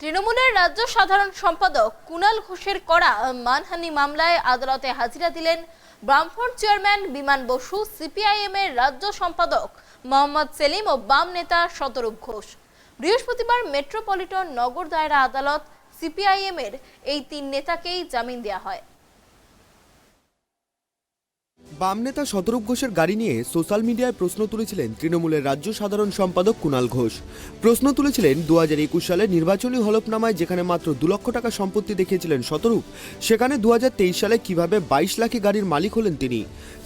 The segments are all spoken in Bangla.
তৃণমূলের রাজ্য সাধারণ সম্পাদক কুণাল ঘোষের করা মানহানি মামলায় আদালতে হাজিরা দিলেন বামফ্রন্ট চেয়ারম্যান বিমান বসু, সিপিআইএম এর রাজ্য সম্পাদক মোহাম্মদ সেলিম ও বাম নেতা শতরূপ ঘোষ। বৃহস্পতিবার মেট্রোপলিটন নগর দায়রা আদালত সিপিআইএম এর এই তিন নেতাকেই জামিন দেওয়া হয়। বাম নেতা শতরূপ ঘোষের গাড়ি নিয়ে সোশ্যাল মিডিয়ায় প্রশ্ন তুলেছিলেন তৃণমূলের রাজ্য সাধারণ সম্পাদক কুণাল ঘোষ। প্রশ্ন তুলেছিলেন 2021 সালে নির্বাচনী হলফনামায় যেখানে মাত্র 2 লক্ষ টাকা সম্পত্তি দেখিয়েছিলেন শতরূপ, সেখানে 2023 সালে কিভাবে 22 লাখি গাড়ির মালিক হলেন তিনি।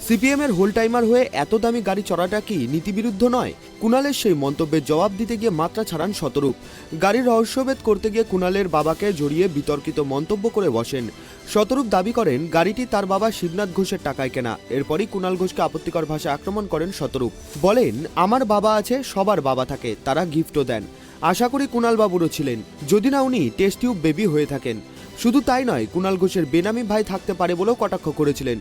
সিপিএম এর হোল টাইমার হয়ে এত দামি গাড়ি চড়াটা কি নীতিবিরুদ্ধ নয়? কুণালের সেই মন্তব্যের জবাব দিতে গিয়ে মাত্রা ছাড়ান শতরূপ। গাড়ির রহস্যভেদ করতে গিয়ে কুণালের বাবাকে জড়িয়ে বিতর্কিত মন্তব্য করে বসেন। শতরূপ দাবি করেন গাড়িটি তার বাবা শিবনাথ ঘোষের টাকায় কেনা। এরপরই কুণাল ঘোষকে আপত্তিকর ভাষায় আক্রমণ করেন শতরূপ। বলেন, আমার বাবা আছে, সবার বাবা থাকে, তারা গিফটও দেন। আশা করি কুণাল বাবুরও ছিলেন, যদি না উনি টেস্ট টিউব বেবি হয়ে থাকেন। শুধু তাই নয়, কুণাল ঘোষের বেনামি ভাই থাকতে পারে বলেও কটাক্ষ করেছিলেন।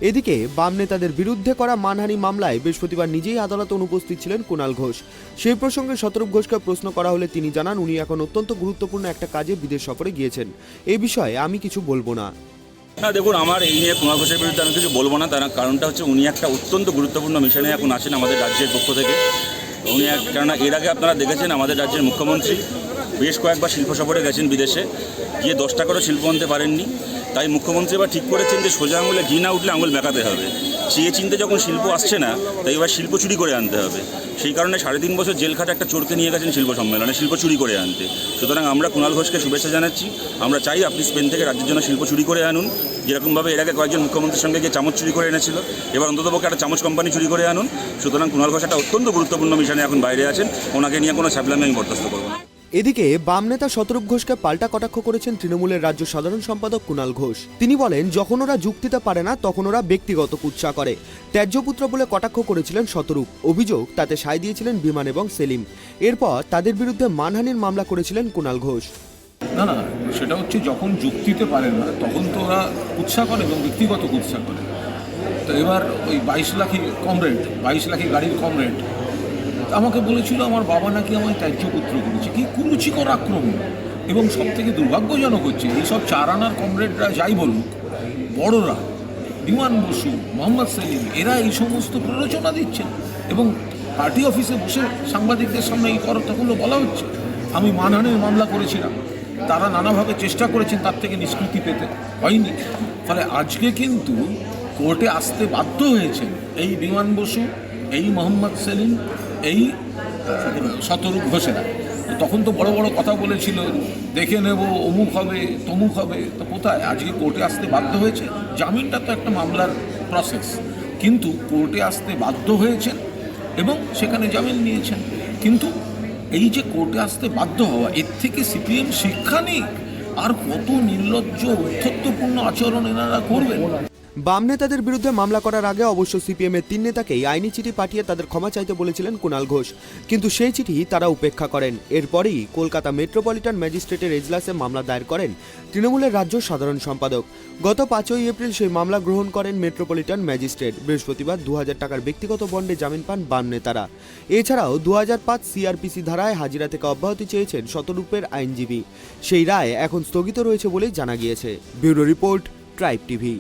এদিকে বাম নেতাদের বিরুদ্ধে করা মানহানি মামলায় বৃহস্পতিবার নিজেই আদালতে অনুপস্থিত ছিলেন কুণাল ঘোষ। সেই প্রসঙ্গে শতরূপ ঘোষকে প্রশ্ন করা হলে তিনি জানান, উনি এখন অত্যন্ত গুরুত্বপূর্ণ একটা কাজে বিদেশ সফরে গিয়েছেন। এই বিষয়ে আমি কিছু বলবো না। না দেখুন, আমার এই নিয়ে কুণাল ঘোষের বিরুদ্ধে আমি কিছু বলবো না। তার কারণটা হচ্ছে উনি একটা অত্যন্ত গুরুত্বপূর্ণ মিশনে এখন আছেন আমাদের রাজ্যের পক্ষ থেকে। উনি কেননা এর আগে আপনারা দেখেছেন আমাদের রাজ্যের মুখ্যমন্ত্রী বেশ কয়েকবার শিল্প সফরে গেছেন বিদেশে, গিয়ে 10 টাকারও শিল্প আনতে পারেননি। তাই মুখ্যমন্ত্রী এবার ঠিক করেছেন যে সোজা আঙুলে ঘি না উঠলে আঙুল বেঁকাতে হবে। চেয়ে চিনতে যখন শিল্প আসছে না, তাই এবার শিল্প চুরি করে আনতে হবে। সেই কারণে 3.5 বছর জেল খাটে একটা চোরকে নিয়ে গেছেন শিল্প সম্মেলনে শিল্প চুরি করে আনতে। সুতরাং আমরা কুণাল ঘোষকে শুভেচ্ছা জানাচ্ছি। আমরা চাই আপনি স্পেন থেকে রাজ্যের জন্য শিল্প চুরি করে আনুন, যেরকমভাবে এর আগে কয়েকজন মুখ্যমন্ত্রীর সঙ্গে গিয়ে চামচ চুরি করে এনেছিল। এবার অন্ততপক্ষে একটা চামচ কোম্পানি চুরি করে আনুন। সুতরাং কুণাল ঘোষ একটা অত্যন্ত গুরুত্বপূর্ণ মিশনে এখন বাইরে আছেন, ওনাকে নিয়ে কোনো ছ্যাবলামি আমি বরদাস্ত করবো না। এদিকে বাম নেতা শতরূপ ঘোষকে পাল্টা কটাক্ষ করেছেন তৃণমূলের রাজ্য সাধারণ সম্পাদক কুণাল ঘোষ। তিনি বলেন, যখন ওরা যুক্তিতে পারে না তখন ওরা ব্যক্তিগত কুৎসা করে। ত্যায্যপুত্র বলে কটাক্ষ করেছিলেন শতরূপ। অভিযোগ, তাতে সায় দিয়েছিলেন বিমান এবং সেলিম। এরপর তাদের বিরুদ্ধে মানহানির মামলা করেছিলেন কুণাল ঘোষ। না, সেটা হচ্ছে যখন যুক্তিতে পারে না তখন তো ওরা কুৎসা করে এবং ব্যক্তিগত কুৎসা করে। তো এবার ওই 22 লাখি গাড়ির কমরেড আমাকে বলেছিল আমার বাবা নাকি আমায় ত্যায্যপুত্র করেছে। কি কুরুচিকর আক্রমণ! এবং সব থেকে দুর্ভাগ্যজনক হচ্ছে এইসব 4 আনার কমরেডরা যাই বলুক, বড়রা বিমান বসু, মোহাম্মদ সেলিম, এরা এই সমস্ত প্ররোচনা দিচ্ছেন এবং পার্টি অফিসে বসে সাংবাদিকদের সামনে এই কথাগুলো বলা হচ্ছে। আমি মানহানির মামলা করেছিলাম, তারা নানাভাবে চেষ্টা করেছেন তার থেকে নিষ্কৃতি পেতে, হয়নি। ফলে আজকে কিন্তু কোর্টে আসতে বাধ্য হয়েছেন এই বিমান বসু, এই মোহাম্মদ সেলিম, এই শতরূপ ঘোষেরা। তখন তো বড় বড় কথা বলেছিল, দেখে নেব, অমুক হবে, তমুক হবে। তো কোথায়? আজকে কোর্টে আসতে বাধ্য হয়েছে। জামিনটা তো একটা মামলার প্রসেস, কিন্তু কোর্টে আসতে বাধ্য হয়েছেন এবং সেখানে জামিন নিয়েছেন। কিন্তু এই যে কোর্টে আসতে বাধ্য হওয়া, এর থেকে সিপিএম শিক্ষা নেই? আর কত নির্লজ্জ উদ্ধত্যপূর্ণ আচরণ এনারা করবেন? বাম নেতাদের বিরুদ্ধে মামলা করার আগে অবশ্য সিপিএম এর 3 নেতাকেই আইনি চিঠি পাঠিয়ে তাদের ক্ষমা চাইতে বলেছিলেন কুণাল ঘোষ, কিন্তু সেই চিঠি তারা উপেক্ষা করেন। এরপরই কলকাতা মেট্রোপলিটন ম্যাজিস্ট্রেটের এজলাসে মামলা দায়ের করেন তৃণমূলের রাজ্য সাধারণ সম্পাদক। গত 5ই এপ্রিল সেই মামলা গ্রহণ করেন মেট্রোপলিটন ম্যাজিস্ট্রেট। বৃহস্পতিবার 2000 টাকার ব্যক্তিগত বন্ডে জামিন পান বাম নেতারা। এছাড়াও 2005 সিআরপিসি ধারায় হাজিরা থেকে অব্যাহতি চেয়েছেন শতরূপের আইনজীবী। সেই রায় এখন স্থগিত রয়েছে বলেই জানা গিয়েছে। Bureau report, tribe TV.